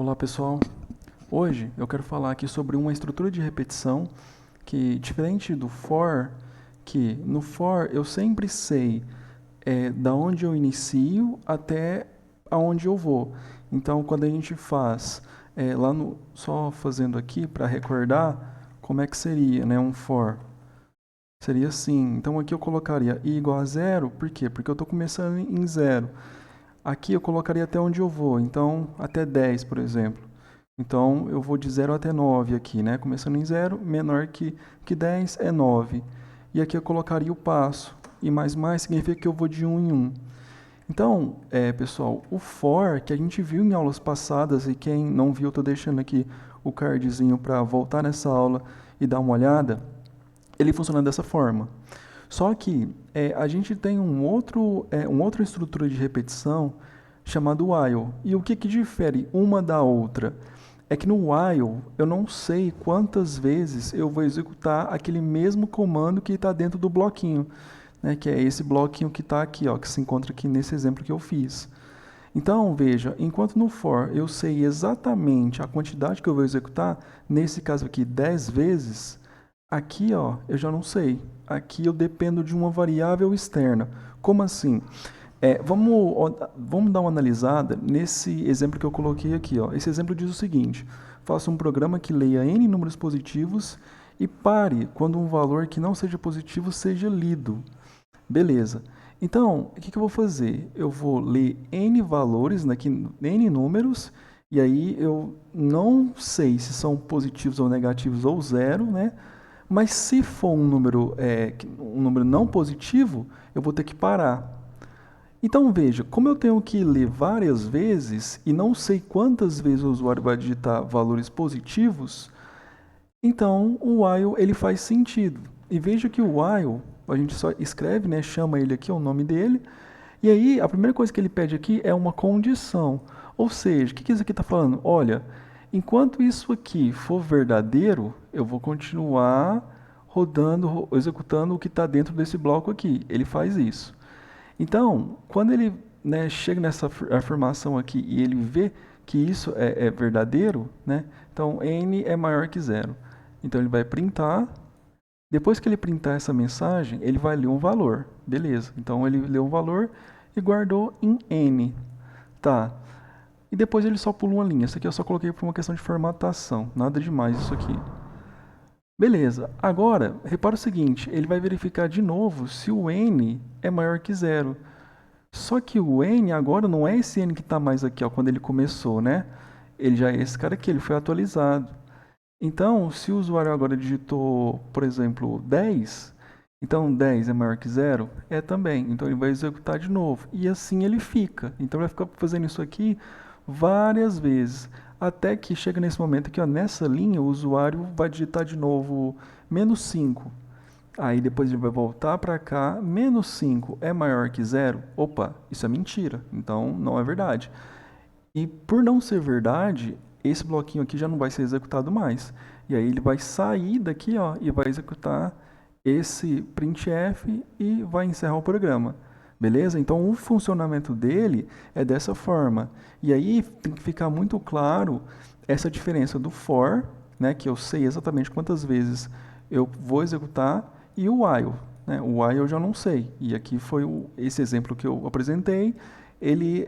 Olá pessoal, hoje eu quero falar aqui sobre uma estrutura de repetição que, diferente do for, que no for eu sempre sei da onde eu inicio até aonde eu vou. Então, quando a gente faz só fazendo aqui para recordar como é que seria, né, um for. Seria assim, então aqui eu colocaria i igual a zero, por quê? Porque eu estou começando em zero. Aqui eu colocaria até onde eu vou, então até 10, por exemplo. Então eu vou de 0 até 9 aqui, né? Começando em 0, menor que 10 é 9. E aqui eu colocaria o passo. E mais significa que eu vou de 1 em 1. Então, pessoal, o for que a gente viu em aulas passadas, e quem não viu, eu estou deixando aqui o cardzinho para voltar nessa aula e dar uma olhada, ele funciona dessa forma. Só que a gente tem uma outra estrutura de repetição chamado while. E o que difere uma da outra? É que no while eu não sei quantas vezes eu vou executar aquele mesmo comando que está dentro do bloquinho, né? Que é esse bloquinho que está aqui, ó, que se encontra aqui nesse exemplo que eu fiz. Então, veja, enquanto no for eu sei exatamente a quantidade que eu vou executar, nesse caso aqui 10 vezes, aqui ó, eu já não sei. Aqui eu dependo de uma variável externa. Como assim? Vamos dar uma analisada nesse exemplo que eu coloquei aqui. Ó. Esse exemplo diz o seguinte: faça um programa que leia n números positivos e pare quando um valor que não seja positivo seja lido. Beleza. Então, o que eu vou fazer? Eu vou ler n valores, aqui, n números, e aí eu não sei se são positivos ou negativos ou zero, né? Mas se for um número não positivo, eu vou ter que parar. Então veja, como eu tenho que ler várias vezes e não sei quantas vezes o usuário vai digitar valores positivos, então o while ele faz sentido. E veja que o while, a gente só escreve, né, chama ele aqui, é o nome dele, e aí a primeira coisa que ele pede aqui é uma condição. Ou seja, o que isso aqui está falando? Olha, enquanto isso aqui for verdadeiro, eu vou continuar rodando, executando o que está dentro desse bloco aqui. Ele faz isso. Então, quando ele, né, chega nessa afirmação aqui e ele vê que isso é verdadeiro, né, então n é maior que zero. Então ele vai printar. Depois que ele printar essa mensagem, ele vai ler um valor. Beleza. Então ele leu um valor e guardou em n. Tá. E depois ele só pula uma linha. Isso aqui eu só coloquei por uma questão de formatação. Nada demais isso aqui. Beleza. Agora, repara o seguinte, ele vai verificar de novo se o n é maior que zero. Só que o n agora não é esse n que está mais aqui, ó, quando ele começou, né? Ele já é esse cara aqui, ele foi atualizado. Então, se o usuário agora digitou, por exemplo, 10, então 10 é maior que zero? É também. Então ele vai executar de novo. E assim ele fica. Então ele vai ficar fazendo isso aqui várias vezes. Até que chega nesse momento aqui, ó, nessa linha, o usuário vai digitar de novo menos 5. Aí depois ele vai voltar para cá, menos 5 é maior que zero? Opa, isso é mentira, então não é verdade. E por não ser verdade, esse bloquinho aqui já não vai ser executado mais. E aí ele vai sair daqui, ó, e vai executar esse printf e vai encerrar o programa. Beleza? Então o funcionamento dele é dessa forma. E aí tem que ficar muito claro essa diferença do for, né, que eu sei exatamente quantas vezes eu vou executar, e o while. Né? O while eu já não sei. E aqui foi esse exemplo que eu apresentei, ele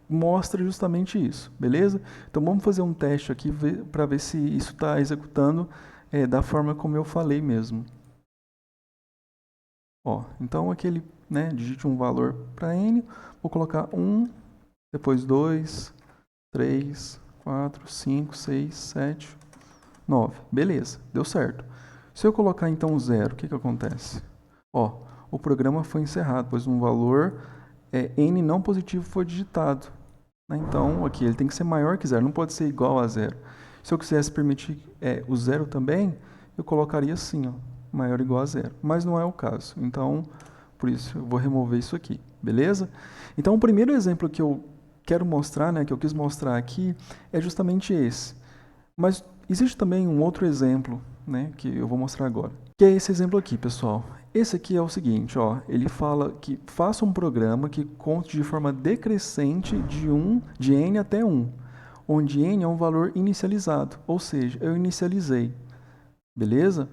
mostra justamente isso, beleza? Então vamos fazer um teste aqui para ver se isso está executando da forma como eu falei mesmo. Ó, então aqui ele, né, digite um valor para n, vou colocar 1, depois 2, 3, 4, 5, 6, 7, 9. Beleza, deu certo. Se eu colocar então 0, o que acontece? Ó, o programa foi encerrado, pois um valor n não positivo foi digitado. Né? Então, aqui ele tem que ser maior que zero, não pode ser igual a zero. Se eu quisesse permitir o zero também, eu colocaria assim, ó, maior ou igual a zero. Mas não é o caso. Então, por isso, eu vou remover isso aqui. Beleza? Então, o primeiro exemplo que eu quero mostrar, né, que eu quis mostrar aqui, é justamente esse. Mas existe também um outro exemplo, né, que eu vou mostrar agora. Que é esse exemplo aqui, pessoal. Esse aqui é o seguinte, ó, ele fala que faça um programa que conte de forma decrescente de n até 1. onde n é um valor inicializado, ou seja, eu inicializei, beleza?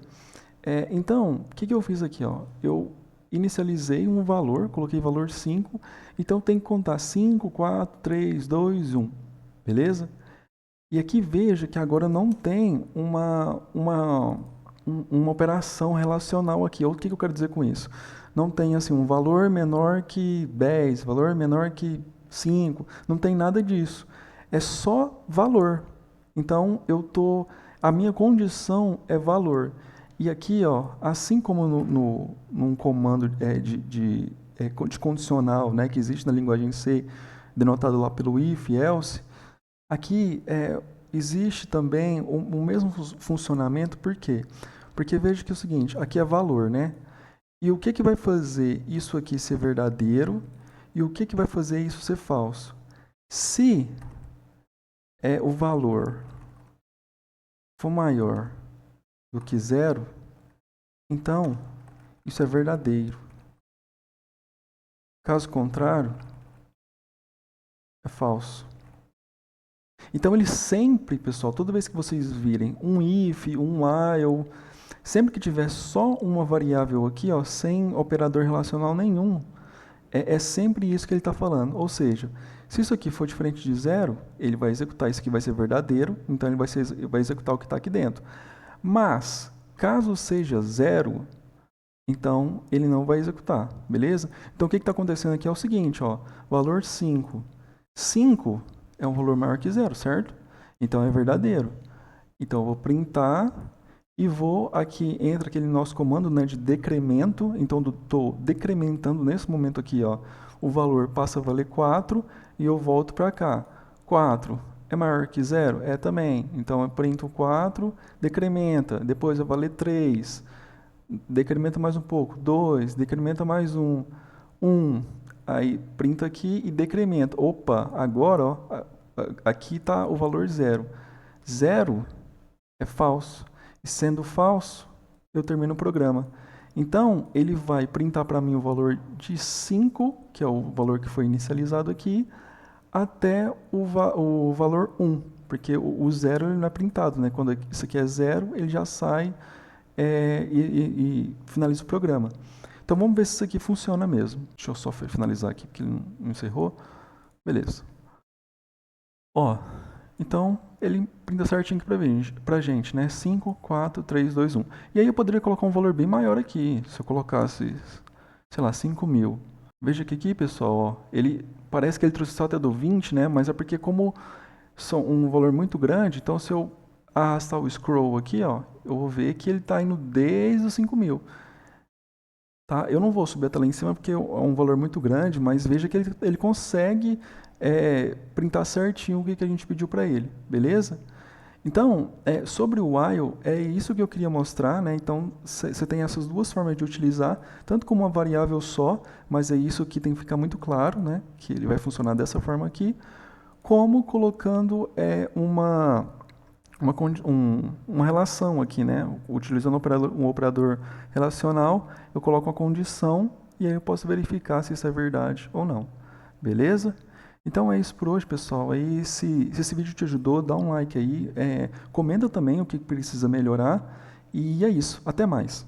Então, o que eu fiz aqui? Ó? Eu inicializei um valor, coloquei valor 5, então tem que contar 5, 4, 3, 2, 1, beleza? E aqui veja que agora não tem uma operação relacional aqui. O que eu quero dizer com isso? Não tem assim um valor menor que 10, valor menor que 5, não tem nada disso. É só valor. Então a minha condição é valor. E aqui, ó, assim como num comando de condicional, né, que existe na linguagem C, denotado lá pelo if, else, aqui existe também o mesmo funcionamento, por quê? Porque veja que é o seguinte, aqui é valor, né? E o que vai fazer isso aqui ser verdadeiro e o que vai fazer isso ser falso? Se o valor for maior do que zero, então isso é verdadeiro. Caso contrário, é falso. Então ele sempre, pessoal, toda vez que vocês virem um if, um while, sempre que tiver só uma variável aqui, ó, sem operador relacional nenhum, é sempre isso que ele está falando. Ou seja, se isso aqui for diferente de zero, ele vai executar isso que vai ser verdadeiro, então ele vai executar o que está aqui dentro. Mas, caso seja zero, então ele não vai executar, beleza? Então o que está acontecendo aqui é o seguinte, ó, valor 5. 5 é um valor maior que zero, certo? Então é verdadeiro. Então eu vou printar e vou aqui, entra aquele nosso comando, né, de decremento. Então estou decrementando nesse momento aqui, ó, o valor passa a valer 4 e eu volto para cá. 4 é maior que zero? É também. Então eu printo 4, decrementa, depois vai valer 3, decrementa mais um pouco, 2, decrementa mais 1, 1, aí printa aqui e decrementa. Opa, agora ó, aqui está o valor 0. 0 é falso. E sendo falso, eu termino o programa. Então, ele vai printar para mim o valor de 5, que é o valor que foi inicializado aqui, até o valor 1, porque o 0 ele não é printado, né? Quando isso aqui é 0, ele já sai e finaliza o programa. Então, vamos ver se isso aqui funciona mesmo. Deixa eu só finalizar aqui, porque ele não encerrou. Beleza. Ó, então ele printa certinho aqui pra gente, né? 5, 4, 3, 2, 1. E aí eu poderia colocar um valor bem maior aqui, se eu colocasse, sei lá, 5.000. Veja que aqui, pessoal, ó, ele parece que ele trouxe só até do 20, né? Mas é porque como são um valor muito grande, então se eu arrastar o scroll aqui, ó, eu vou ver que ele está indo desde os 5.000. Tá? Eu não vou subir até lá em cima porque é um valor muito grande, mas veja que ele consegue printar certinho o que a gente pediu para ele, beleza? Então, sobre o while, é isso que eu queria mostrar, né? Então, você tem essas duas formas de utilizar, tanto como uma variável só, mas é isso que tem que ficar muito claro, né? Que ele vai funcionar dessa forma aqui, como colocando uma relação aqui, né? Utilizando um operador relacional, eu coloco uma condição e aí eu posso verificar se isso é verdade ou não. Beleza? Então é isso por hoje, pessoal. Aí, se esse vídeo te ajudou, dá um like aí, comenta também o que precisa melhorar e é isso. Até mais.